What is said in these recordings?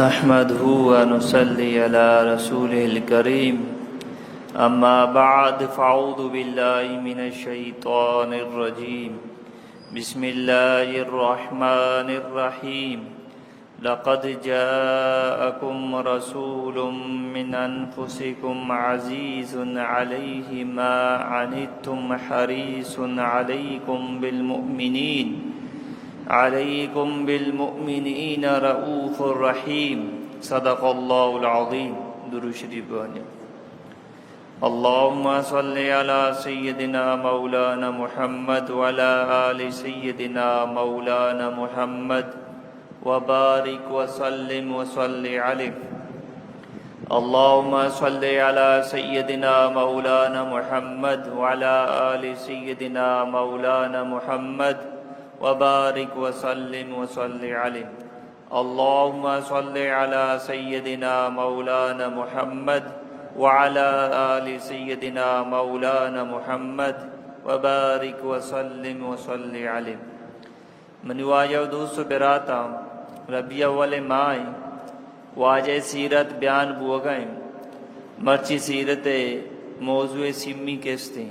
نحمده ونصلي على رسوله الكريم أما بعد فأعوذ بالله من الشيطان الرجيم بسم الله الرحمن الرحيم لقد جاءكم رسول من أنفسكم عزيز عليه ما عنتم حريص عليكم بالمؤمنين رؤوف رحيم صدق الله العظيم. درود شریف بانیے. اللهم صل على سيدنا مولانا محمد وعلى آل سيدنا مولانا محمد وبارك وسلم وصل عليه. اللهم صل على سيدنا مولانا محمد وعلى آل سيدنا مولانا محمد وبارك وسلم وصل عليه. اللهم صل على سيدنا مولانا محمد وعلى آل سيدنا مولانا محمد وبارك وسلم وصل عليه. من واجہ دوست براتا ربیع اول ماہ واجہ سیرت بیان بوگائیں مرچی سیرت موضوع سمی کستے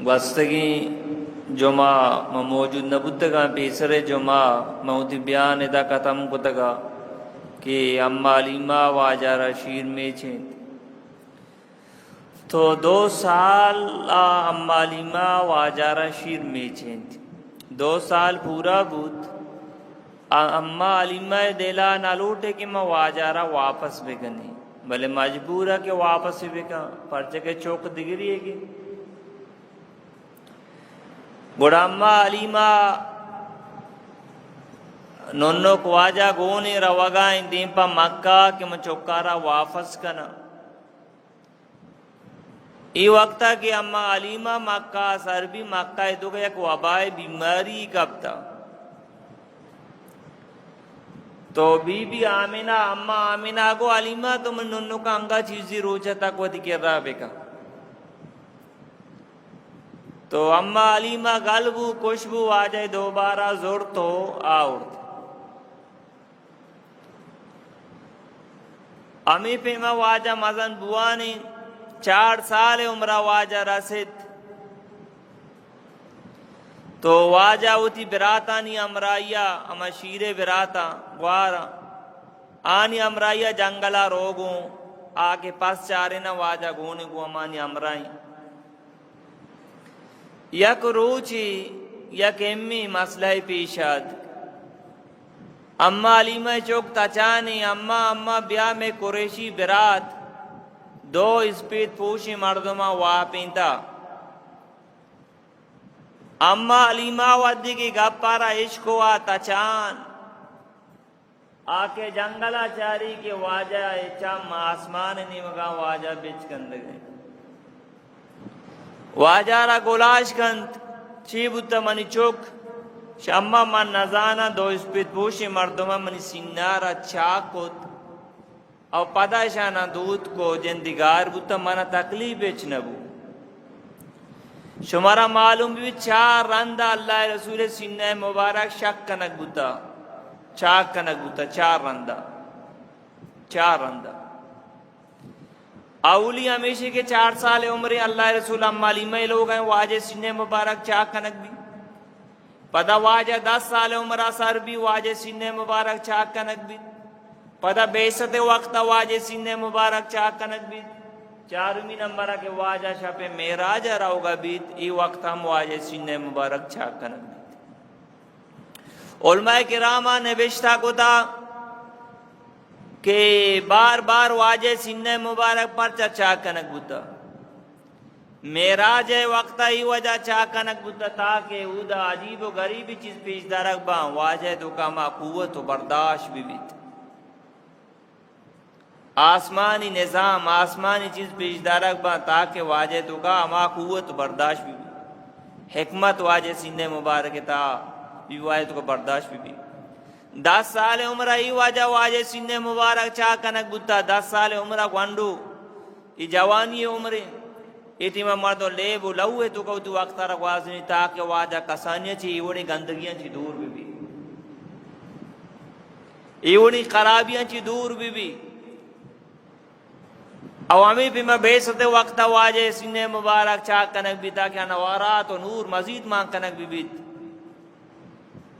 وستگی جمعہ موجود نبودگا پیسر جمعہ موتی بیان ادا ختم کتگا کہ اما علیمہ واجہ رشیر میں چھیں تو 2 سال اما علیمہ واجہ رشیر میں چھیں 2 سال پورا بود اما علیمہ دیلا نالوٹے کہ میں واجہ را واپس بگنی بلے مجبور ہے کہ واپس بگا پرچہ کے چوک دگری ہے گی گوڑا اما علیمہ نونو کو واجہ گونے روگائیں دین پا مکہ کہ میں چوکارا واپس کنا ای وقتا کہ اما علیمہ مکہ سر بھی مکہ دو گیا کہ وبائے بیماری کب تا تو بی بی آمینہ اما آمینہ کو علیمہ تو من نونو کا انگا چیزی روچا تک وہ دکر رہا بکا تو اما علیمہ غلبو کشبو واجہ دوبارہ زور تو آورد امی پیما واجہ مزن بوانی 4 سال عمرہ واجہ رسید تو واجہ ہوتی براتانی امرائیہ اما شیر براتا گوارا آنی امرائیہ جنگلہ روگوں آکے پس چارے نا واجہ گونے کو امانی امرائیں یک روچی یک امی مسئلہ پیشاد اما علیمہ چوک تچانی اما بیا میں قریشی برات 2 اسپید پوشی مردمہ واپینتا اما علیمہ ودی کی گپارا عشق ہوا تچان آکے جنگلہ چاری کے واجہ چم آسمان نیمگا واجہ بچ کندگے واجہ را گلاش کند چی بودتا منی چوک شما من نزانا 2 اسپید پوشی مردمہ منی سینارا چاک کت او پدایشانا دود کو جندگار بودتا منا تکلیف بیچ نبو شمارا معلوم بھی 4 رندہ اللہ رسول سینہ مبارک شک کنک بودتا چاک کنک بودتا 4 رندہ اولی ہمیشہ کے 4 سال عمرے اللہ رسول اما علیمہ لوگ ہیں واجہ سینہ مبارک چاک کنک بھی پدا واجہ 10 سال عمرہ سر بھی واجہ سینہ مبارک چاک کنک بھی پدا بیست وقت واجہ سینہ مبارک چاک کنک بھی 4ویں نمبر کے واجہ شاپ معراج راوگا بیت ای وقت ہم واجہ سینہ مبارک چاک کنک بھی علماء کرامہ نوشتہ کو تھا کہ بار بار واجہ سینہ مبارک پر چاک کنک بوتا معراج وقتا ہی وجہ چاک کنک بوتا تاکہ اودا عجیب و غریبی چیز پیش دارک با واجہ تو کاما قوت و برداشت بھی بیت آسمانی نظام آسمانی چیز پیش دارک با تاکہ واجہ تو کاما قوت و برداشت بھی بیت حکمت واجہ سینہ مبارک تا بھی واجہ تو کا برداشت بھی بیت 10 سال عمرہ ہی واجہ سینہ مبارک چاک کنک بوتا 10 سال عمرہ گوانڈو یہ جوانی عمرے ایتیما مردوں لے وہ لوے تو کو تو وقت رکھ وازنی تاکہ واجہ کسانیاں چی وڑی گندگیاں چی دور بھی ایونی خرابیاں چی دور بھی عوامی پہ میں بیست وقت واجہ سینے مبارک چاک کنک بھی تاکہ انوارات و نور مزید مان کنک بھی بیت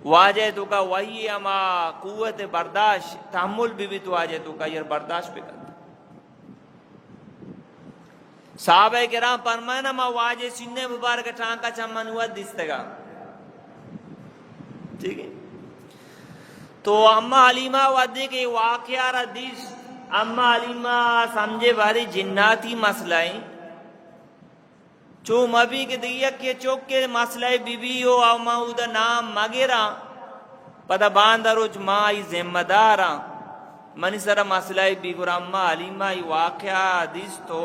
واجہ تو کا وہی اما قوت برداشت تحمل بھی تو واجہ تو کا یہ برداشت بھی کرتا صحابہ کرام فرمائنا ما واجہ سینے مبارک ٹانکا چمن ہوا دستگا ٹھیک ہے تو اما علیمہ ودی کے واقعہ ردیس اما علیمہ سمجھے بھاری جناتی مسئلہ چو مبی کے دیکھ کے چوک کے مسئلہ بی بی ہو او مہودہ نام مگیرہ پتہ باندہ روچ مائی ذمہ دارا منی سر مسئلہ بی گر اما علیمہ واقعہ حدیث تو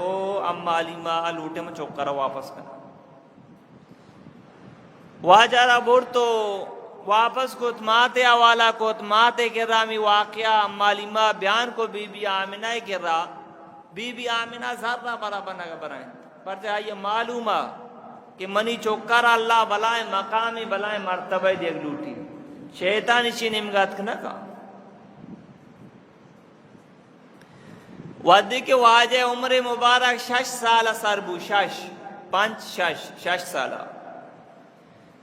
اما علیمہ لوٹے میں چوک کرا واپس کرا واجارہ بور تو واپس کوت ماتے حوالہ کوت ماتے کر رہا می واقعہ اما علیمہ بیان کو بی بی آمنہ کر رہا بی بی آمنہ ذرہ برا بنا کا برائیں پر جہاں یہ معلوم ہے کہ منی چوکر اللہ بلائیں مقامی بلائیں مرتبہ دیکھ لوٹی شیطان اسی نمگات کنا کہا ودی کے واجہ عمر مبارک 6 سالہ سربو 6 سالہ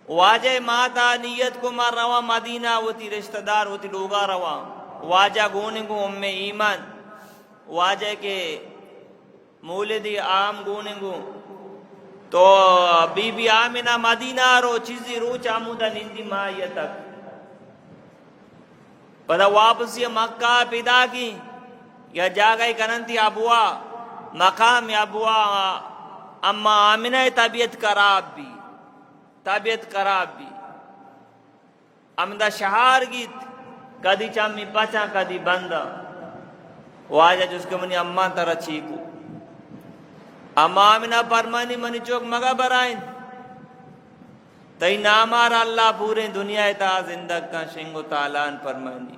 واجہ ماتا نیت کو مر روا مدینہ ہوتی رشتہ دار ہوتی لوگا روا واجہ گونے کو ام ایمان واجہ کے مولدی عام گونے کو تو بی بی آمنہ مدینہ رو چیزی رو چامودہ نندی ماہیہ تک پتہ واپس یہ مکہ پیدا کی یا جاگئی کننتی ابوا مقام ابوا اما آمنہ طبیعت خراب بھی امدہ شہار گیت کدی چامی پچا کدی بندہ واجہ جس کے منی اماں ترہ چیکو اما آمنہ پرمانی منی چوک مگا برائن تئی نامار اللہ پورے دنیا تا زندگ کا شنگو تالان پرمانی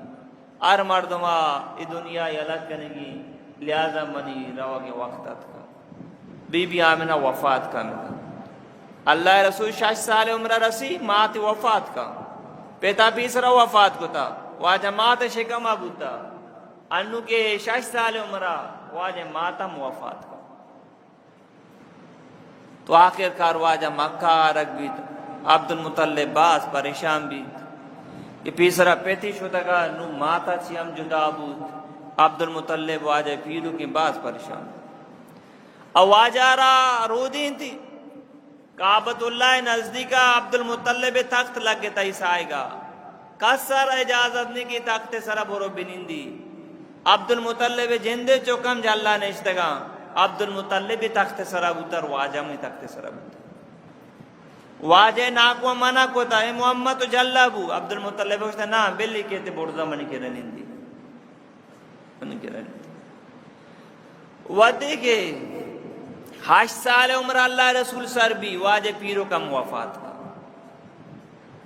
ار مردمہ ای دنیا یلک کنگی لہذا منی روا کے وقتت کا بی بی آمنہ وفات کا ملا اللہ رسول 6 سال عمرہ رسی مات وفات کا پیتا پیسرا وفات کو تھا واجہ مات شکم ابوتا انو کے 6 سال عمرہ واجہ ماتم وفات کا تو آخر کار واجہ مکہ آرک بیت عبد المطلب باس پریشان بیت کہ پیسرا پیتی شدہ گا نو ماتا چی ہم جدا بود عبد المطلب واجہ پیرو کی باس پریشان او واجہ را رو دین تھی کعبۃ اللہ نزدیکا عبد المطلب تخت لگ گتا اس آئے گا کس سر اجازت نہیں کی تخت سر برو بنندی عبد المطلب جندے چوکم جاللہ نشتگا عبد المطلب تخت سر ابوتر واجہ میں تخت سر ابوتر واجہ ناکو منع کو تا اے محمد تو جللہ ابو عبد المطلب ہوشتا نا بلی کہتے بردہ منی کے رنندی منی کے رنندی ودے کے 8 سال عمر اللہ رسول سر بھی واجہ پیرو کم وفات کا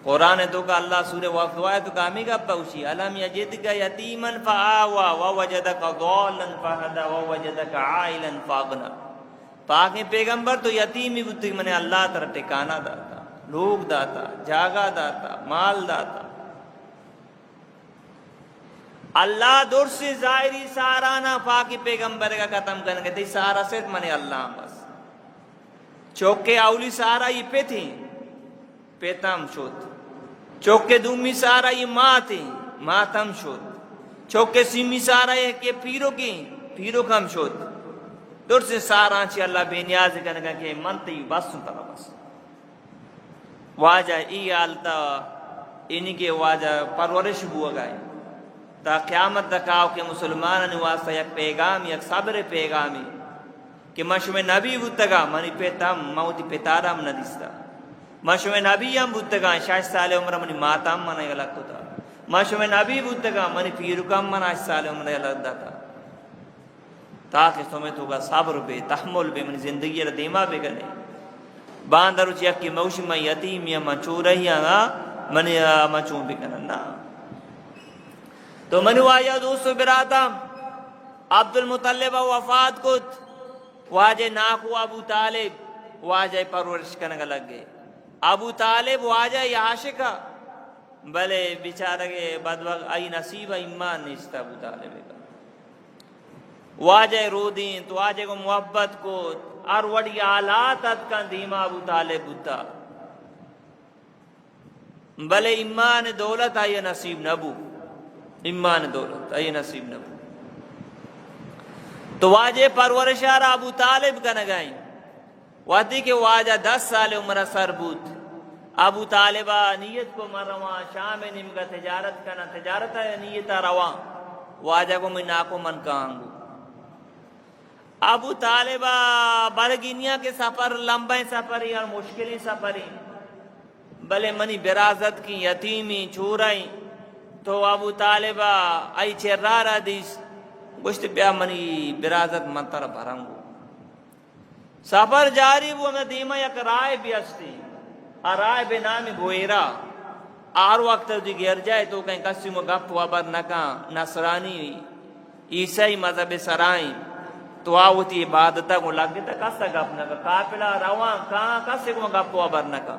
قرآن تو کا اللہ سورہ وقت ہوا ہے تو کامی کا پوچھی علم یجدک یتیما فآوا ووجدک ضالا فہدا ووجدک عائلا فاغنا پاک پیغمبر تو یتیمی بودتی منہ اللہ تر ٹکانا داتا لوگ داتا جاگا داتا مال داتا اللہ دور سے ظاہری سارانا پاکی پیغمبر کا ختم کرنے گئے سارا سے منہ اللہ بس چوکے اولی سارا یہ پہ تھی پیتم شد چوکے دومی سارا یہ ماں تھی ماتم شد چوکے سیمی سارا یہ کہ پیرو کم شد دور سے سارا چی اللہ بے نیاز کرنے گا کہ منتی بس سنتا بس واجہ ای آلتا انہی کے واجہ پرورش بوا گئے تا قیامت دکاو کہ مسلمان نواسطہ یک پیغام یک صبر پیغامی کہ مشوع نبی بودتگا منی پیتا موتی پیتارم ندیستا مشوع نبی ہم بودتگا 6 سال عمر منی ماتام منی غلق ہوتا مشوع نبی بودتگا منی پیرکم من 8 سال عمر غلق داتا تاکہ تمہیں تو گا صبر بے تحمل بے منی زندگی را دیما بے گنے باندرو چیک کی موشی من یتیم یا من چو رہی آگا منی من چون بے گنے تو منو آیا دوستو براتا عبد المطلب وفات کت واجہ ناکو ابو طالب واجہ پرورش کرنے لگ گئے ابو طالب واجہ عاشقہ بلے بیچارہ کے بدبخت ای نصیب ایمان نیستا ابو طالب کا واجہ رو دین تو واجہ کو محبت کو اور وڑی آلاتت کا دیما ابو طالب بتا بلے ایمان دولت آئی نصیب نبو ایمان دولت آئی نصیب نبو تو واجہ پرورشار ابو طالب کا نگائیں وقتی کہ واجہ 10 سال عمرہ سر بود ابو طالبہ نیت کو مرواں شام نمگا تجارت کنا تجارت نیتا رواں واجہ کو من ناکو من کانگو ابو طالبہ برگینیا کے سفر لمبے سفری اور مشکلی سفری بلے منی برازت کی یتیمی چھورائی تو ابو طالبہ ای چرارا دیس گوشت بیا منی برازت منتر بھرنگو سفر جاری وہ میں دیما یک رائے بھی استی اور رائے بے نامی بویرا آر وقت دی گر جائے تو کہیں کسی میں گپ وابر نکا نصرانی عیسائی مذہب سرائیں تو آوتی عبادتہ کو لگ گتا کسا گپ نکا کافلہ روان کہاں کسی کو گپ وابر نکا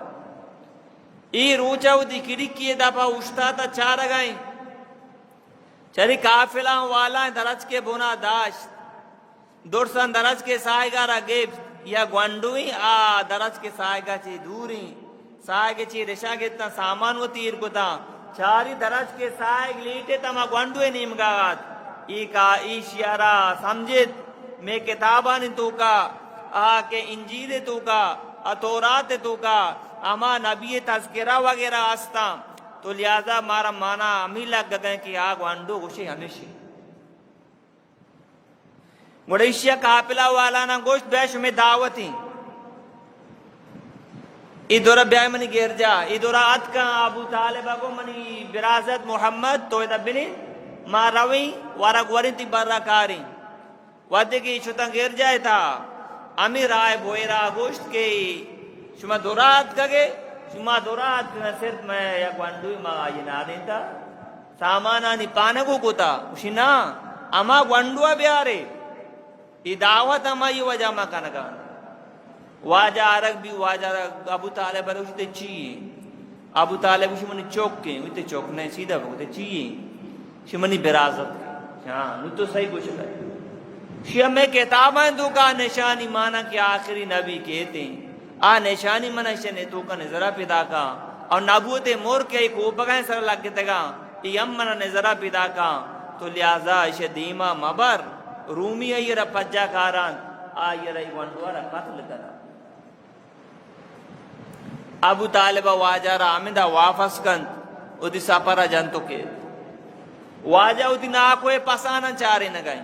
ای روچا ہوتی کڑکی دپا اشتا تا چار گئیں چلی کافلہ والا درج کے بنا داشت درسن درج کے سائے گا گیب یا گوانڈوئی درج کے سائے گا چی دوری سائے گا چی رشا کے اتنا سامان و تیر کو تا چاری درج کے سائے لیٹے تا ما گوانڈوئی نیم گا ای کا ای شیارہ سمجھت میں کتابانی تو کا کہ انجیل تو کا تورات تو کا اما نبی تذکرہ وغیرہ آستا تو لہذا مارا مانا امی لگ گئے کہ آگ وانڈو گوشے ہمیشہ گوڑیشیا کافلہ والا نا گوشت بیش میں دعوتی ای دورا بیائی منی گر جا ای دورا ات کا ابو طالبہ کو منی برازت محمد تو ایتا بنی ما روی وارا گوری تی برا کاری وادے کی چھتا گر جائے تھا امی رائے بوئیرا گوشت کے شما دورات کگے شما دورات کنا صرف میں یک وانڈوی ما آئی نادین تھا سامانانی پانکو کو تا اسی نا اما وانڈوہ بیارے ای دعوت اما یہ وجہ ما کنگا واجہ عرق بھی واجہ عرق ابو طالب روشتے چیئے ابو طالب شمانی چوک کے ویتے چوک نہیں سیدھا بکتے چیئے شمانی برازت ہاں نو تو صحیح کچھ کرے شیعہ میں کتابیں دو کا نشانی مانا کہ آخری نبی کہتے ہیں نشانی منا شنے تو کا نظرہ پیدا کا اور نبوت مور کے ایک اوپگائیں سر لگ گتے گا یہ ام منا نظرہ پیدا کا تو لہذا اسے دیما مبر رومی آئی را پجا کاران آئی را ایوانڈوارا قتل کرا ابو طالبہ واجہ را آمدہ وافس کند او دی سپرہ جنتو کے واجہ او دی ناکوے پسانا چارے نگائیں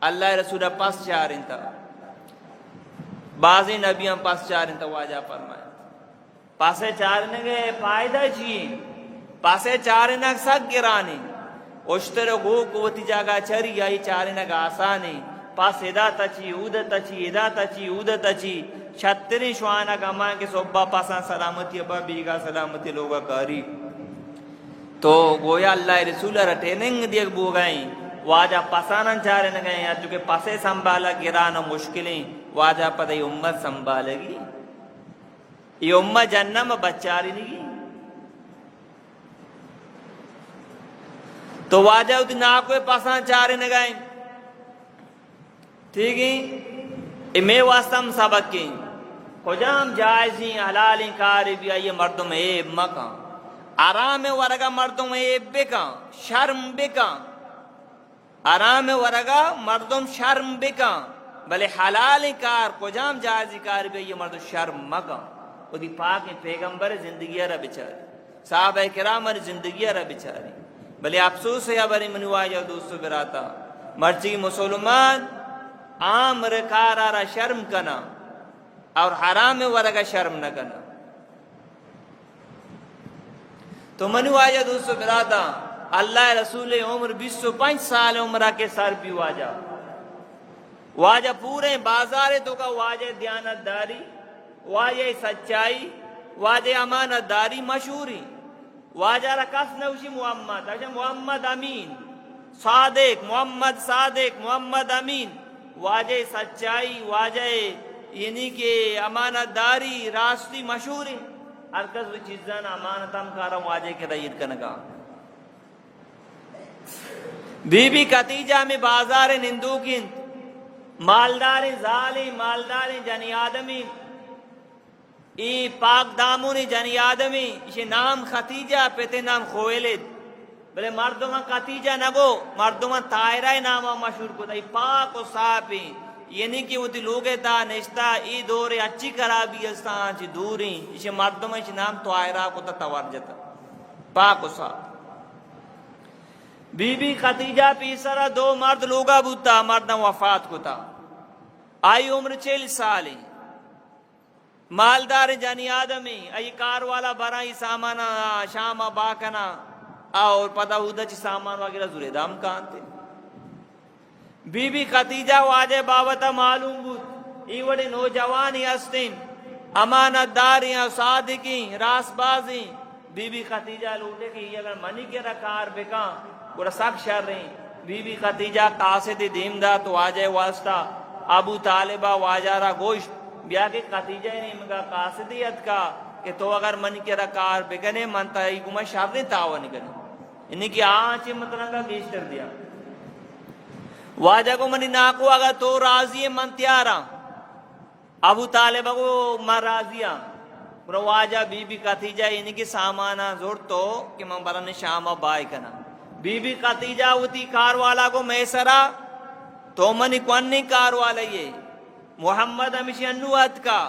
اللہ رسولہ پس چاریں تا بعضی نبیاں پس چاریں تا واجہ فرمائے پاسے چارنے گئے فائدہ چیئے پاسے چارنے سک گرانی اشتر گو قوتی جاگا چری آئی چارنے گا آسانی پاس ادا تچی اودہ تچی ادا تچی اودہ تچی چھتری شوانا گمان کے صبح پاسان سلامتی ابا بیگا سلامتی لوگا کاری تو گویا اللہ رسول رٹیننگ دیکھ بو گئیں واجہ پاسانا چارنے گئے یا چونکہ پاسے سنبھالا گرانا مشکلیں واجہ پتہ یہ امت سنبھالے گی یہ امت جنم بچاری نہیں گی تو واجہ اتنی ناکوے پاسان چارے نگائیں ٹھیک ہے میں واسطم سبق کی خجام جائزیں حلالیں کاری بھی آئیے مردم عیب مکان آرام ورگا مردم عیب بکان شرم بکان آرام ورگا مردم شرم بکان بلے حلال کار خجام جائزی کار بھی آئیے مردم شرم مکان وہ دی پاک پیغمبر زندگی رہ بچاری صحابہ کرام زندگی رہ بچاری بلے افسوس ہے بری منواجہ دوستو براتا مرچی مسلمان عام رکارا را شرم کنا اور حرام ورگا شرم نہ کنا تو منواجہ دوستو براتا اللہ رسول عمر 25 سال عمرہ کے سر بھی واجہ پورے بازار تو کا واجہ دیانت داری واجہ سچائی واجہ امانت داری مشہوری واجہ رکس نوشی محمد امین صادق محمد امین واجہ سچائی واجہ یعنی کہ امانت داری راستی مشہوری ارکز و چیزان امانتم کارا واجہ کے دیر کنگا بی بی خدیجہ میں بازار نندو کی مالدار ظالی مالدار جنی آدمی ای پاک دامونی جنی آدمی اسے نام خدیجہ پیتے نام خویلد بلے مردمہ خدیجہ نگو مردمہ طائرہ نام مشہور کو ای پاک و صافی یعنی کہ وہ لوگے تا نشتا ای دورے اچھی خرابی استان چی دوری اسے مردمہ اسے نام طائرہ کو تا تورجتا پاک و صاف بی بی خدیجہ پیسرا دو مرد لوگا بوتا مردہ وفات کو تا آئی عمر 40 سالی مالدار جانی آدمی ای کار والا برائی سامانا شامہ باکنا اور پتہ ہوتا چی سامان وغیرہ زورے دام کانتے بی بی خدیجہ واجہ بابتا معلوم بود ای وڑی نوجوانی ہستیں امانت داریاں صادقیں راس بازیں بی بی خدیجہ لوٹے کی اگر منی کے رکار بکاں گوڑا سک شر رہیں بی بی خدیجہ قاصد دیمدہ تو واجہ واسطہ ابو طالبہ واجارہ گوشت بیا کہ خدیجہ نے مگا قاصدیت کا کہ تو اگر من کے رکار بگنے منتا ہی گمہ شر نے تاوانی کرنے انہیں کی آنچے مطلب کا گیشتر دیا واجہ کو منی ناکو اگر تو راضی من تیارا ابو طالبہ کو من راضیاں واجہ بی بی خدیجہ انہیں کی سامانا زور تو کہ من برن شامہ بائی کنا بی بی خدیجہ ہوتی کار والا کو میسرا تو منی کونی کار والا یہ محمد ہمیشہ انوات کا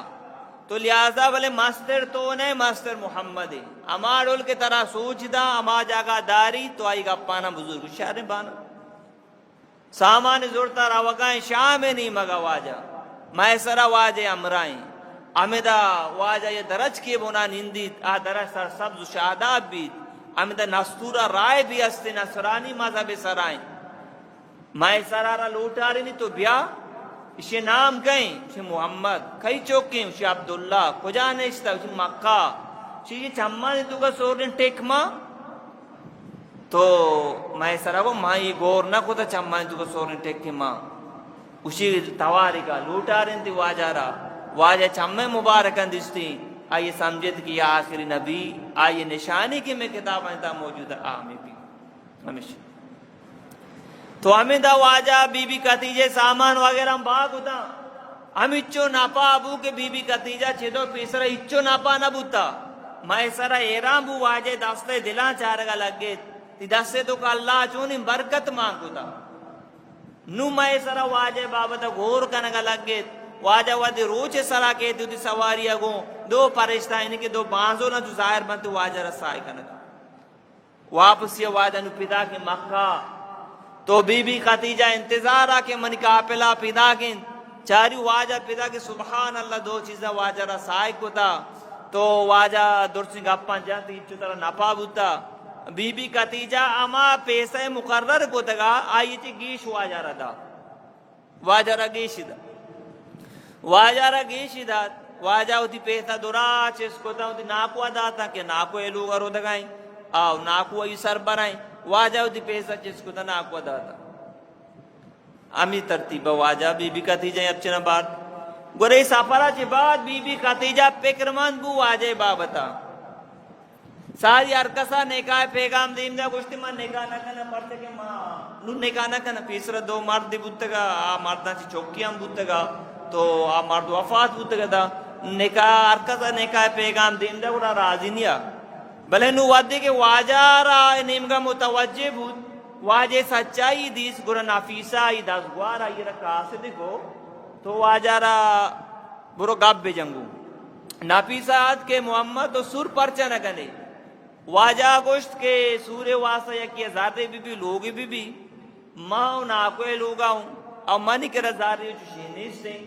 تو لہذا بلے مستر تو نہیں مستر محمد اما ڈول کے طرح سوچ دا اما جاگا داری تو آئی گا پانا بزرگ شہر بانا سامان زورتا روگائیں شام نہیں مگا واجہ میسرا واجہ امرائیں امیدہ واجہ یہ درج کے بنا نندید آ درج سر سبز شاداب بیت امیدہ نستورہ رائے بھی استے نصرانی مذہب سرائیں میسرا را لوٹا رہی نہیں تو بیا اسے نام کہیں اسے محمد کئی چوکیں اسے عبداللہ کجا نیشتا اسے مکہ اسے یہ چمہ نے تو کا سورن ٹیک ماں تو میسرا کو ماں یہ گور نہ کو تا چمہ نے تو کا سورن ٹیک ماں اسے تواری کا لوٹا رہی تھی واجہ را واجہ چمہ مبارکن دستی آئیے سمجھت کہ یہ آخری نبی آئیے نشانی کی میں کتاب آئیتا موجود ہے آمی بھی ہمیشہ تو ہمیں دا واجہ بی بی خدیجہ سامان وغیرہ ہم باغ ہوتا ہم اچھو ناپا ابو کے بی بی خدیجہ چھتو پیسرہ اچھو ناپا نبوتا میں سرہ ایران بو واجہ دستے دلان چارگا لگے تی دستے تو کہ اللہ چونی برکت مانگ ہوتا نو میں سرہ واجہ بابتا گھور کنگا لگے واجہ وادی روچے سرہ کہتی ہوتی سواری اگوں دو پرشتہ انہیں کے دو بانزوں نہ جو ظاہر بنتے واجہ رسائی کنگا واپس یہ واجہ نو پیدا کی مکہ تو بی بی خدیجہ انتظار آکے منی کا پلا پیدا گن چاری واجہ پیدا کہ سبحان اللہ دو چیزیں واجہ را سائق ہوتا تو واجہ درسنگ اپن جانتی اچھو طرح نپا بوتا بی بی خدیجہ اما پیسہ مقرر کو تگا آئی چی گیش واجہ را دا واجہ را گیش دا واجہ را گیش دا واجہ ہوتی پیسہ درا چیز کو تا ہوتی ناکو ادا تا کہ ناکو ایلوگا رو دگائیں آو ناکو ای سر برائیں واجہ ہوتی پیسہ جس کو تا ناکو داتا امی ترتیبہ واجہ بی بی خدیجہ اپچنا بات گورے سفرہ چی بعد بی بی خدیجہ پکرمند بو واجہ بابتا ساری ارکسا نکاح پیغام دیم دا گوشتی من نکاح نہ کنا پڑھتے کہ ماں نو نکاح نہ کنا پیسرہ دو مرد دی بودتگا آ مردان چی چوکیاں بودتگا تو آ مرد وفات بودتگا دا نکاح ارکسا نکاح پیغام دیم دا گوڑا راضی نیا بلے نو ودی کے واجہ را نیمگا متوجہ بود واجہ سچائی دیس گرا نافیسہ ای دازگوارا یہ رکھا آسے دیکھو تو واجہ را برو گاب بے جنگو نافیسہ آت کے محمد تو سور پرچہ نہ کنے واجہ گوشت کے سور واسطہ یکی ازادے بی لوگی بی ماں ناکوے لوگا ہوں او منی کے رزارے جو شینیس سے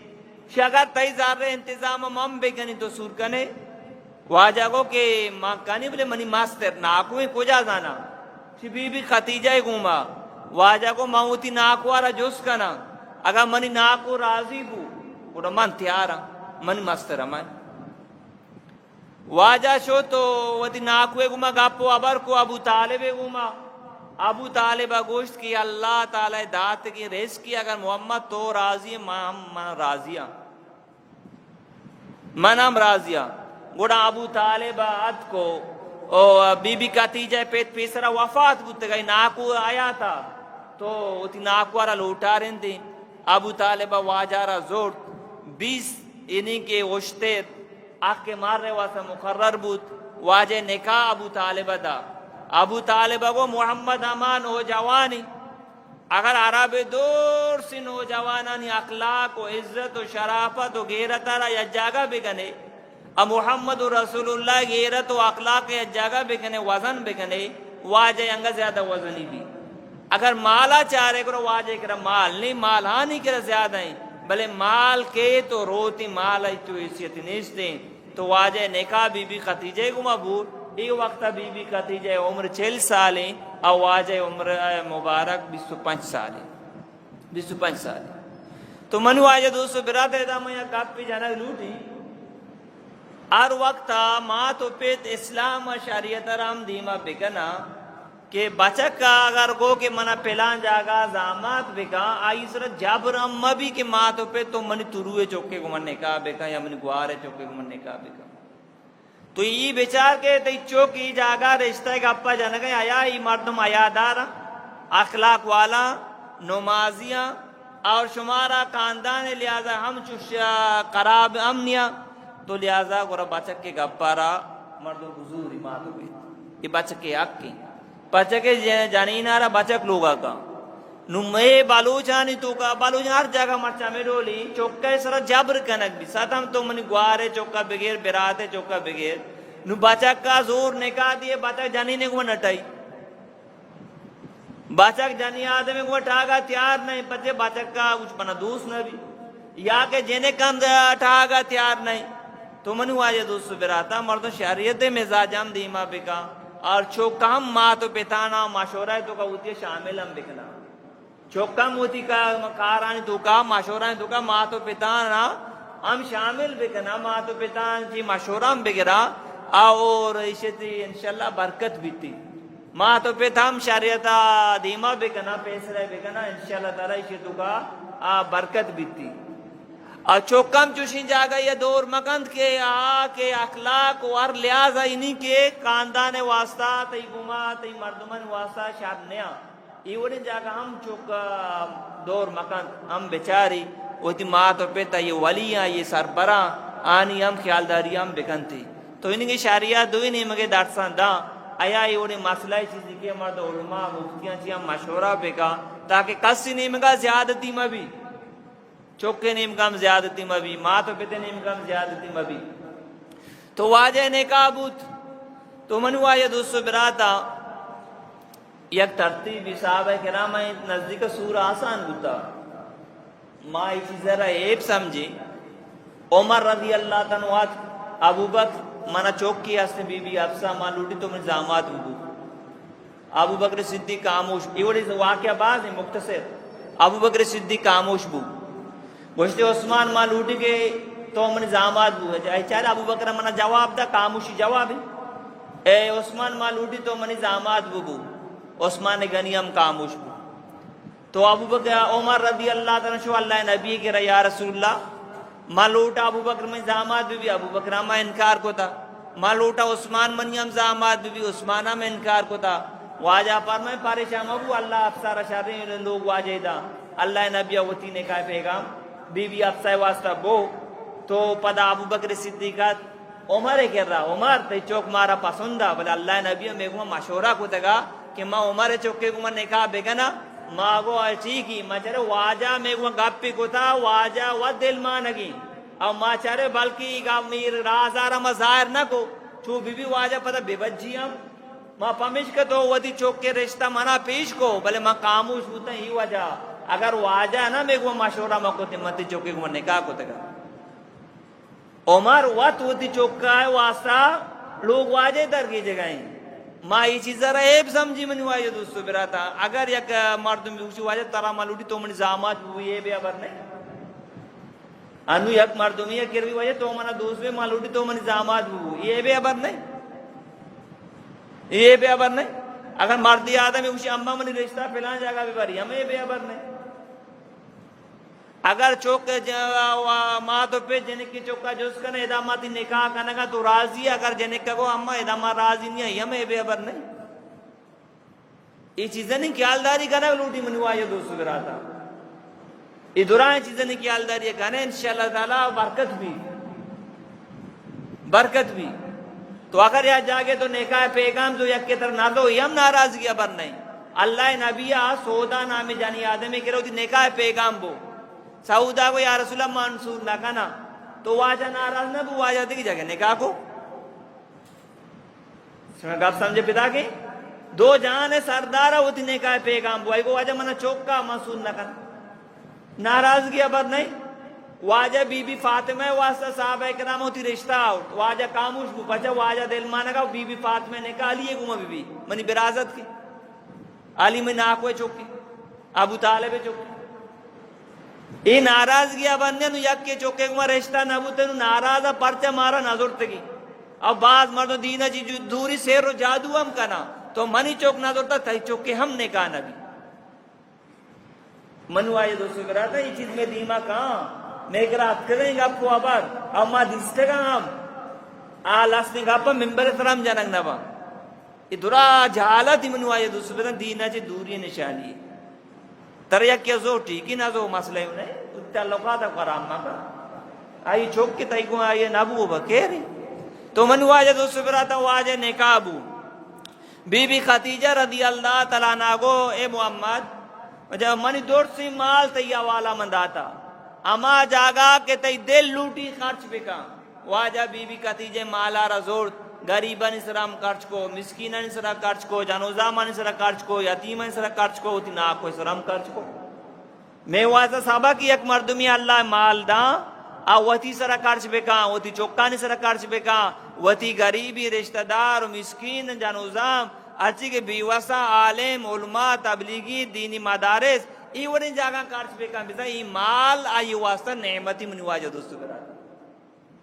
شاگر تئی زارے انتظام مم بے کنی تو سور کنے واجہ کو کہ ماں کانی بلے منی ماستر ناکویں کجا زانا چی بی بی خدیجہ گوما واجہ کو موتی ناکوارا جس کنا اگر منی ناکو راضی بو اوڑا من تیارا من ماستر ہمائیں واجہ شو تو وتی ناکوے گوما گاپو ابر کو ابو طالب گوما ابو طالب گوشت کی اللہ تعالی دات کی رزق کی اگر محمد تو راضی من راضیاں من ہم راضیاں گوڑا ابو طالب ات کو او بی بی خدیجہ پیت پیسرا وفات بوت گئی ناکو آیا تھا تو اتی ناکوارا لوٹا رہن تھی ابو طالب واجارا زور 20 انہی کے وشتے آکھ کے مار رہے واسا مقرر بوت واجہ نکاح ابو طالب دا ابو طالب کو محمد امان ہو جوانی اگر عرب دور سے نوجوانانی اخلاق و عزت و شرافت و غیرت را یا جگہ بگنے محمد رسول اللہ غیرت و اخلاق یا جگہ بگنے وزن بگنے واجہ انگا زیادہ وزنی بھی اگر مالا چارے کرو واجہ کرا مال نہیں مال ہاں نہیں کرا زیادہ ہیں بلے مال کے تو روتی مال تو حیثیت نیستے تو واجہ نکاح بی بی خدیجہ کو مبور ای وقت بی بی خدیجہ عمر 40 سال ہیں اور واجہ عمر مبارک 25 سال ہیں 25 سال ہیں تو منو واجہ دوستو برادر دا میں کاپ پی جانا لوٹی ہر وقت ماں تو پیت اسلام شریعت رام دیما بکنا کہ بچک کا اگر کو کہ منا پلان جاگا زامات بکا آئی صورت جابر اما بھی کہ ماں تو پیت تو منی تروے چوکے کو من نکاح بکا یا منی گوارے چوکے کو من نکاح بکا تو یہ بیچار کے تی چوکی جاگا رشتہ کا اپا جانا گئے آیا یہ مردم آیادارا اخلاق والا نمازیاں اور شمارا خاندان لہذا ہم چوش قراب امنیا تو لہذا گورا بچک کے گپارا مردم حضور ماتو بھی یہ بچک کے حق کی بچک کے جانینارا بچک لوگا کا نمے بالوچانی تو کا بالوچان ہر جگہ مرچا میں ڈولی چوکا سر جبر کنک بھی ساتھ ہم تو منی گوارے چوکا بغیر براتے چوکا بغیر نو بچک کا زور نکاح دیے بچک جانینے کو نٹائی بچک جانی آدمی کو اٹھاگا تیار نہیں پچھے بچک کا کچھ بنا دوست نہ بھی یا کہ جنہیں کم اٹھاگا تیار نہیں تو منو آجے دوست براتا مردوں شریعت مزاجم دیما بکا اور چوکا ہم ماں تو پیتانا مشورہ تو کا ہوتی ہے شامل ہم بکنا چوکا موتی کا کارانی تو کا مشورہ تو کا ماں تو پیتانا ہم شامل بکنا ماں تو پیتان جی مشورہ ہم بگرا اور عشتی انشاءاللہ برکت بیتی ماں تو پیتا ہم شریعت دیما بکنا پیسرے بکنا انشاءاللہ تعالی عشتو کا برکت بیتی اور چوکم چوشین جاگا یہ دور مکند کے کے اخلاق اور لحاظ انہی کے خاندان واسطہ تی گما تی مردمن واسطہ شاد نیا یہ وڑی جاگا ہم چوکا دور مکند ہم بیچاری وہتی ماں تو پیتا یہ ولیاں یہ سربراں آنی ہم خیالداری ہم بکنتی تو انہی کی شریعت دوئی نہیں مگے دارسان دا آیا یہ وڑی مسئلہ چیزی کے مرد علماء مفتیاں چی ہم مشورہ بکا تاکہ کسی نہیں مگا زیادتی مبی چوکے نیم کم زیادتی مبی ماں تو پیتے نیم کم زیادتی مبی تو واجہ نکاح بوت تو منو واجہ دوستو براتا یک ترتیب صحابہ کرام نزدیک سورہ آسان بوتا ماں یہ چیز ذرا ایب سمجھی عمر رضی اللہ تنوات ابو بکر منا چوک کی اس نے بی بی حفصہ ماں لوٹی تو من زامات بو ابو بکر صدیق خاموش یہ وڑی واقعہ باز ہے مختصر ابو بکر صدیق خاموش بو گوشتے عثمان ماں لوٹی کے تو من زامات بو ہے چاہے ابو بکر منا جواب دا خاموشی جواب ہے اے عثمان ماں لوٹی تو من زامات بو عثمان غنی ہم خاموش بو تو ابو بکر عمر رضی اللہ تعالی شو اللہ نبی کے یا رسول اللہ ماں لوٹا ابو بکر من زامات بھی ابو بکر ہمیں انکار کو تھا ماں لوٹا عثمان من ہم زامات بھی عثمانہ میں انکار کو تھا واجہ پر میں پریشان ابو اللہ افسار شرین لوگ واجہ دا اللہ نبی اوتی نے کہا پیغام بی بی افسار واسطہ بو تو پدا ابو بکر صدیقات عمر کہہ رہا عمر تے چوک مارا پسندہ بلے اللہ نبی میں کو مشورہ کو تگا کہ ماں عمر چوکے کو من نکاح بگنا ماں کو ٹھیک ہی ماں چرے واجہ میں کو گپی کو تھا واجہ و دل مانگی اور ماں چرے بلکہ گا میر رازارہ مظاہر نہ کو چھو بی بی واجہ پتہ بے بجی ہم ماں پمیش کا تو ودی چوک کے رشتہ منا پیش کو بلے ماں خاموش ہوتا ہی وجہ اگر واجہ نا میں کو مشورہ ماں کو تمتی چوکے کو من نکاح کو تگا عمر وقت ہوتی چوکا ہے واسطہ لوگ واجہ در کی جگہیں ماں یہ چیز ذرا ایب سمجھی منی واجہ دوستو براتا اگر یک مردم بیوشی واجہ ترا مالوٹی تو منی زامات بھی یہ بھی ابر نہیں انو یک مردمی یک کروی واجہ تو منا دوست بھی مالوٹی تو منی زامات بھی یہ بھی ابر نہیں یہ بھی ابر نہیں اگر مردی آدمی اوشی اممہ منی رشتہ پلان جاگا بھی باری ہمیں بھی ابر نہیں اگر چوک ماں تو پہ جنک کی چوکا جس کنے اداماتی نکاح کنگا تو راضی اگر جنک کو اما ادامہ راضی نہیں ہے ہمیں بے ابر نہیں یہ چیزیں نہیں خیال داری کرنا لوٹی منوا یہ دوست براتا یہ دوران چیزیں نہیں خیال داری کرنا انشاءاللہ تعالی برکت بھی تو اگر یہ جاگے تو نکاح پیغام جو یک کے طرح نہ دو یہ ہم ناراضگی ابر نہیں اللہ نبی سودا نامی جانی آدمی کرو دی نکاح پیغام بو سعودہ کو یا رسول اللہ منصور نہ کنا تو واجہ ناراض نہ بو واجہ دیکھ جگہ نکاح کو گپ سمجھے پتا کے دو جان سردارہ ہوتی نکاح پیغام بو آئی کو واجہ منہ چوکا منصور نہ کنا ناراضگی ابر نہیں واجہ بی بی فاطمہ واسطہ صحابہ کرام ہوتی رشتہ آؤٹ واجہ کاموش بو بچہ واجہ دل مانا گا بی بی فاطمہ نکاح لیے گو بی بی منی برازت کی علی میں ناکوے چوکی ابو طالب چوکی یہ ناراضگی بننے نو یک کے چوکے گما رشتہ نبوتے نو ناراضا پرچہ مارا نظرتگی اب بعض مردوں دینا جی دوری سیر و جادو ہم کنا تو منی چوک نظرتا تھی چوکے ہم نے کہا نبی منو آئے دوستو کراتا یہ چیز میں دیما کہاں میں کرات کریں گا آپ کو آبار اب ماں دیستے گا ہم آلاس نے گا پا ممبر سرام جانک نبا یہ درا جہالت ہی منو آئے دوستو کراتا دینا جی دوری نشانی تریا کیا زو ٹھیک ہی نہ زو مسئلہ ہی انہیں تعلقات قرآن مکا آئی چوک کے تائی کو آئیے نبو بکیری تو منو آجا دوستو براتا واجہ نکابو بی بی خدیجہ رضی اللہ تعالیٰ ناگو اے محمد جب منی دور سی مال تیا والا منداتا اما جاگا کہ تی دل لوٹی خرچ بکا واجہ بی بی خدیجہ مالا رزور غریبان سرام خرچ کو مسکینان سرا خرچ کو جانوزامان سرا خرچ کو یتیمان سرا خرچ کو ہوتی نا کوئی سرام خرچ کو میں واسطہ صحابہ کی ایک مردمی اللہ مال دا وتی سرا خرچ بکا وتی چوکانی سرا خرچ بکا وتی غریبی رشتہ دار مسکین جانوزام اچھی کے بیوسا عالم علماء تبلیغی دینی مدارس ای ورن جاگا خرچ بکا بتا ای مال آئی واسطہ نعمتی منواجہ دوستو برا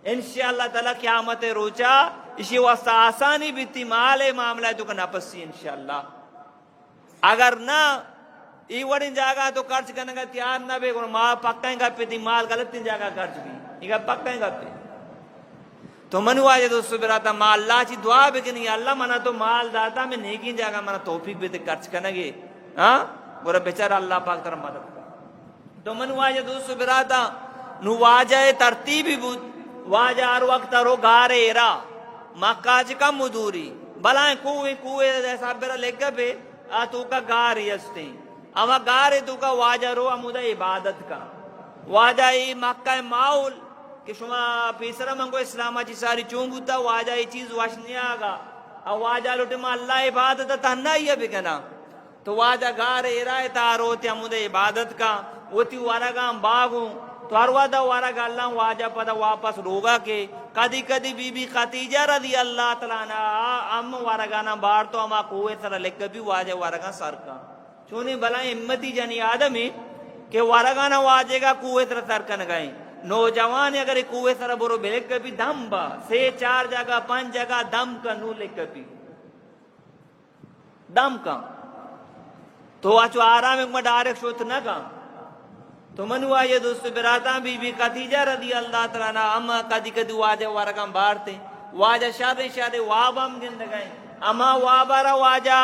انشاءاللہ تعالی قیامت روچا اسی واسطہ آسانی بیتی مال معاملہ تو کا نپسی انشاءاللہ اگر نہ ای وڑن جاگا تو خرچ کرنے کا تیار نہ بے مال پکائیں گا پہ تی مال غلط تین جاگا خرچ بھی یہ پکائیں گا پہ تو منو آجے دوستو براتا مال اللہ چی دعا بکنی اللہ منا تو مال داتا میں نیکین جاگا منا توفیق بھی تے خرچ کرنے گے گورا بیچارہ اللہ پاک طرح مدد کر تو منو آجے دوستو براتا نو واجہ ترتیبی بود واجہ ہر وقت رو گارے ایرا مکہ چکا مدوری بلائیں کوئے ایسا بیرا لے گا پہ تو کا گاری استے اما گارے تو کا واجہ رو امودہ عبادت کا واجہ ای مکہ ماؤل کہ شما پیسرہ منگو اسلامہ چی ساری چون بوتا واجہ ای چیز واشنی آگا اور واجہ لوٹے ما اللہ عبادت تہنا ہی ہے بکنا تو واجہ گارے ایرائے تاروتی امودہ عبادت کا وتی وارگاں باغوں تو ہر وعدہ وارگا اللہ واجہ پدا واپس روگا کے کدی کدی بی بی خدیجہ رضی اللہ تعالیٰ عنہ ام وارگانا بار تو اما قوت سر لکھ بھی واجہ وارگاں سر کا چونی بلائیں امتی جنی آدمی کہ وارگانا واجہ کا قوت سر سر کا نگائیں نوجوان اگر قوت سر برو بلک بھی دم با 3-4 جگہ 5 جگہ دم کا نو لکھ بھی دم کا تو آچو آرام ایک میں ڈائریکٹ شوت نہ کا تو منو آئیے دوستو براتا بی بی خدیجہ رضی اللہ تعالیٰ عنہ اما کدی کدی واجہ وارگاں بارتے واجہ شاد وابام گند گئے اما وابارا واجہ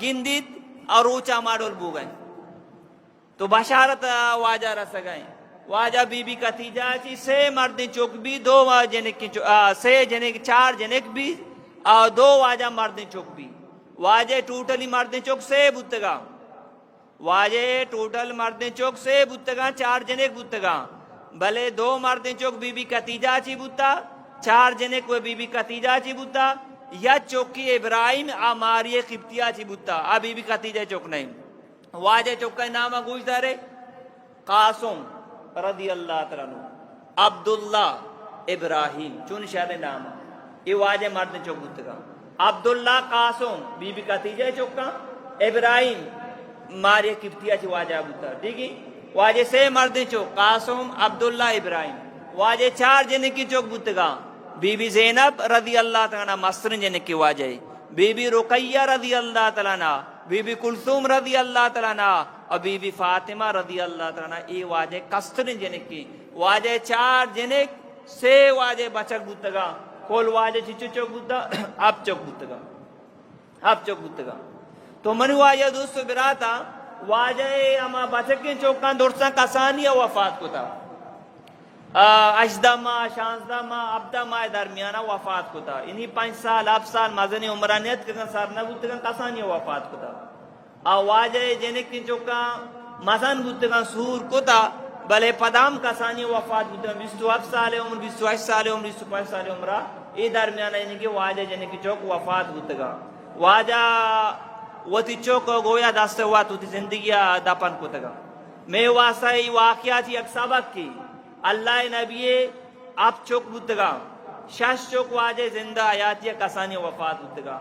گندیت اور روچا ماڈول بو گئے تو بشارت واجہ رس گئے واجہ بی بی خدیجہ چی 6 مردیں چوک بھی 2 جنک 4 جنک بھی اور 2 واجہ مردیں چوک بھی واجہ ٹوٹلی مردیں چوک 6 بتگا واجہ ٹوٹل مردیں چوک 6 بتگا 4 جنک بتگا بلے 2 مردیں چوک بی بی خدیجہ چی بتا 4 جنک وہ بی بی خدیجہ چی بتا یا چوکی ابراہیم آماری قبطیہ چی بتا بی بی خدیجہ چوک نہیں واجہ چوک کا نامہ گوش دارے قاسم رضی اللہ تعالیٰ عنہ عبداللہ ابراہیم چون شہر نامہ یہ واجہ مردیں چوک بتگا عبداللہ قاسم بی بی خدیجہ چوک کا ابراہیم ماری قبطیہ چی واجہ بتا ٹھیک ہے واجہ 6 مردیں چوک قاسم عبداللہ ابراہیم واجہ 4 جنک کی چوک بتگا بی بی زینب رضی اللہ تعالیٰ عنہ مصر جنک کی واجہ بی بی رقیہ رضی اللہ تعالیٰ عنہ بی بی کلثوم رضی اللہ تعالیٰ عنہ اور بی بی فاطمہ رضی اللہ تعالیٰ عنہ ای واجہ کسترین جنک کی واجہ چار جنک سے واجہ بچک بودتگا کول واجہ چچو چوک بودتا اب چوک بودتگا تو منی واجہ دوستو براتا واجہ اما بچکیں چوکان دورسان کسانی وفات کو تھا اشدہ ماہ شانزدہ ماہ ابدہ ماہ درمیانہ وفات کو تھا انہی 5 سال 7 سال مزنی عمرانیت کرن سارنا بودتگا کسانی وفات کو تھا واجہ جنک کی چوکان مزن بودتگا سور کو تھا بلے پدام کسانی وفات بودتگا 27 سال عمر 28 سال عمر 25 سال عمرہ ای درمیانہ انہی کی واجہ جنک کی چوک وفات بودتگا واجہ وتی چوک گویا دست ہوا تو تی زندگی دپن کو تگا میں واسطہ ای واقعات یک سبق کی اللہ نبی اب چوک بودتگا شش چوک واجہ زندہ آیاتی کسانی وفات بودتگا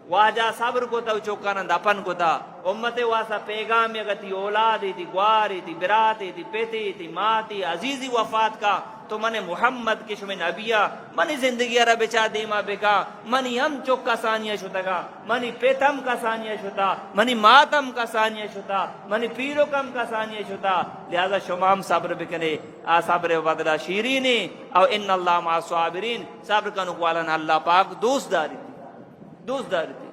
واجہ صبر کو تا چوکانا دپن کو تا امت واسطہ پیغام یگتی اولادی تی گواری تی براتی تی پیتی تی ماتی عزیزی وفات کا تو من محمد کشم نبیہ منی زندگی را بچا دیما بکا منی ہم چوک کسانیہ شتگا منی پیتم کسانیہ شتا منی ماتم کسانیہ شتا منی پیرو کم کسانیہ شتا لہذا شمام صبر بکنے صبر بدلا شیرینی او ان اللہ مع صابرین صبر کنو قوالن اللہ پاک دوست داری تھی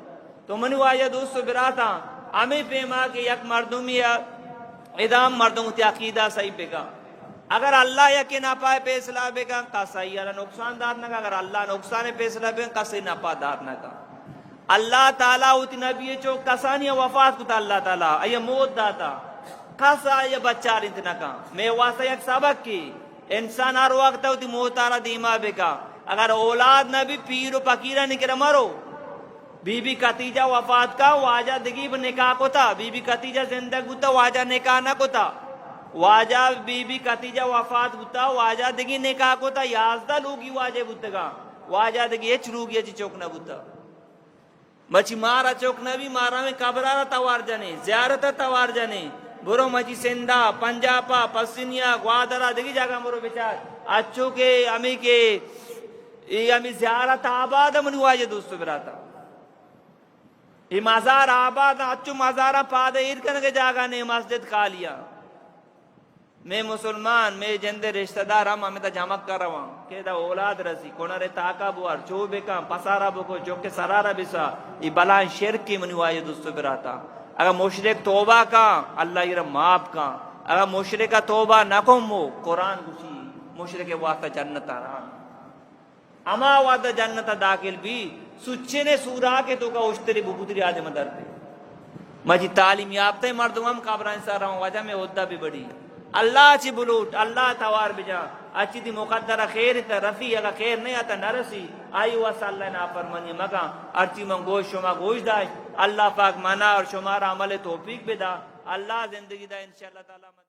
تو منی واجہ دوست براتا ہمیں پیما کہ یک مردمی ادام مردم تی عقیدہ صحیح بکا اگر اللہ یکی ناپائے پیسلہ بکا کسی اللہ نقصان دار نکا اگر اللہ نقصان پیسلہ بکا کسی ناپا دار نکا اللہ تعالیٰ ہوتی نبی چوک کسانی وفات کتا اللہ تعالیٰ یہ موت داتا کسا یہ بچہ رنت نکا میں واسطہ یک سبق کی انسان ہر وقت ہوتی موت آرہ دیما بکا اگر اولاد نبی پیر و پکیرہ نکر مرو بی بی خدیجہ وفات کا واجہ دگیب نکاح کو تھا بی بی خدیجہ زندگ ہوتا واجہ نکاح نہ کو تھا واجہ بی بی خدیجہ وفات ہوتا واجہ دگی نکاح کو تھا 11 لوگی واجہ بودتگا واجہ دگی اچ روگی اچ چوک نہ بوتا مچی مارا چوک نہ بھی مارا میں قبرارا توار جانے زیارتا توار جانے برو مچی سندھا پنجابا پسینیا گوادرا دگی جاگا مرو بچار اچھو کے امی کے امی زیارت آباد منو واجہ دوستو براتا یہ مزار آباد اچھو مزارہ پادے ارکن کے جاگا نے مسجد کھالیا میں مسلمان میں جند رشتہ دار ہمیں تا جمع کر رہا ہوں کہ دا اولاد رسی کونا رے تاکا بوار چو بکا پسارا بکو جو کہ سرارا بسا یہ بلان شرک کی منو آئے دوستو براتا اگر مشرک توبہ کا اللہ یہ معاف کا اگر مشرک توبہ نہ کمو قرآن گوشی مشرک واسطہ جنت آرہا اما وعدہ جنت داخل بھی سچے نے سورا کے تو کا اشتری ببودری آدم در پہ مجھے تعلیم یافتہ مردم ہم قابران سا رہا ہوں وجہ میں عدہ بھی بڑی اللہ چی بلوٹ اللہ توار بجا اچھی دی مقدرہ خیر تا رفی اگر خیر نہیں آتا نرسی آئی واسا اللہ نا فرمانی مگا ارچی من گوش شما گوش داشت اللہ پاک منا اور شمارا عمل توفیق بدا اللہ زندگی دا انشاءاللہ تعالی